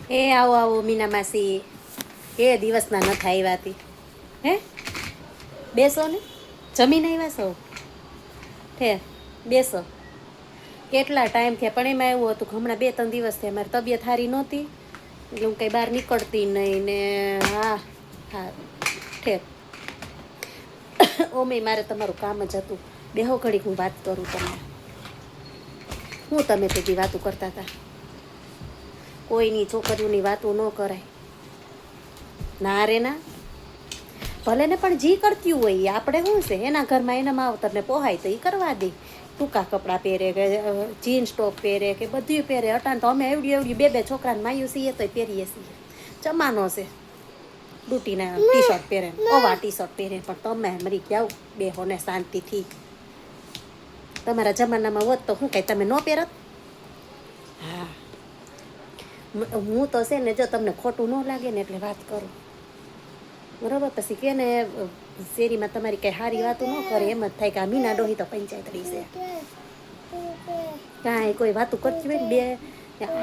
એ આવો આવો મીના માસી, એ દિવસના નથી આવ્યા હતી. હે બેસો ને, જમીને આવ્યા છો? હે બેસો. કેટલા ટાઈમ થયા, પણ એમાં એવું હતું કે હમણાં 2-3 દિવસ થયા મારી તબિયત સારી નહોતી, એટલે હું કંઈ બહાર નીકળતી નહીં ને. હા હા ઠેક. ઓમે મારે તમારું કામ જ હતું. બેહો ઘડીક હું વાત કરું તમને. હું તમે તેથી વાતું કરતા હતા? કોઈની છોકરીઓની વાતો ન કરાય. ના રે ના, ભલે ને પણ જી કરતી હોય આપણે શું છે, એના ઘરમાં એના માવતરને પોહાય તો એ કરવા દે. ટૂંકા કપડાં પહેરે કે જીન્સ ટોપ પહેરે કે બધું પહેરે. અટાણ તો અમે એવડી 2 છોકરાને માયું છીએ તો પહેરીએ છીએ. જમાનો છે ડૂટીના ટી શર્ટ પહેરે, ઓવા ટી શર્ટ પહેરે. પણ તમે મરી જાઓ બેહો ને શાંતિથી. તમારા જમાનામાં હોત તો શું કાંઈ તમે ન પહેરત? હા, હું તો છે ને, જો તમને ખોટું ન લાગે ને એટલે વાત કરું, બરોબર? પછી કે ને શેરીમાં તમારી કંઈ સારી વાતો ન કરે, એમ જ થાય કે આ મીના ડોહી તો પંચાયતરી છે. કાંઈ કોઈ વાતું કરતી હોય ને બે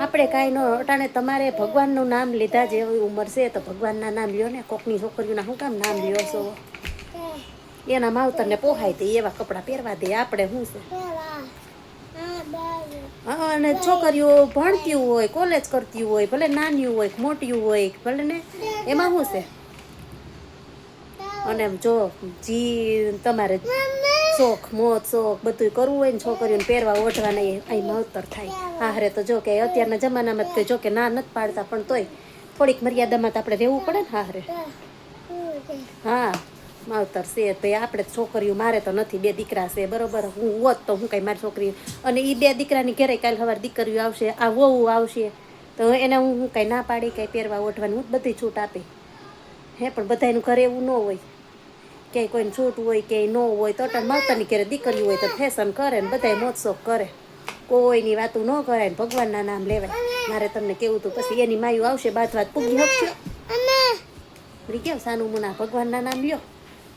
આપણે કાંઈ ન. અટાણે તમારે ભગવાનનું નામ લીધા જેવી ઉંમર છે તો ભગવાનના નામ લ્યો ને. કોકની છોકરીઓના શું કામ નામ લ્યો છો? એના માવતરને પોહાય તો એવા કપડાં પહેરવા દે. આપણે શું છે? હા, અને છોકરીઓ ભણતી હોય, કોલેજ કરતી હોય, ભલે નાની હોય મોટી હોય, ભલે ને એમાં શું છે? અને જો જી તમારે શોખ મોજ શોખ બધું કરવું હોય ને, છોકરીઓને પહેરવા ઓઢવાના અહીં માવતર થાય. હારે તો જો કે અત્યારના જમાનામાં તો જો કે ના નથી પાડતા, પણ તોય થોડીક મર્યાદામાં તો આપણે રહેવું પડે ને. હારે હા માવતર છે ભાઈ. આપણે છોકરીઓ, મારે તો નથી, 2 દીકરા છે, બરોબર? હું હોત તો હું કાંઈ મારી છોકરી અને એ 2 દીકરાની ઘરે કાલ સવારે દીકરીઓ આવશે, આ વહુ આવશે તો એને હું કાંઈ ના પાડી કાંઈ પહેરવા ઓઢવાની? હું બધી છૂટ આપી. હે પણ બધાનું ઘરે એવું ન હોય. ક્યાંય કોઈને છૂટ હોય ક્યાંય ન હોય. તો અટાણ માવતરની ઘરે દીકરી હોય તો ફેશન કરે ને બધાય મોજ શોખ કરે. કોઈની વાતું ન કરાય ને ભગવાનના નામ લેવાય. મારે તમને કેવું હતું. પછી એની માયું આવશે બાદ વાત પૂગી શકશો? કેમ સાનું મુના ભગવાનના નામ લ્યો.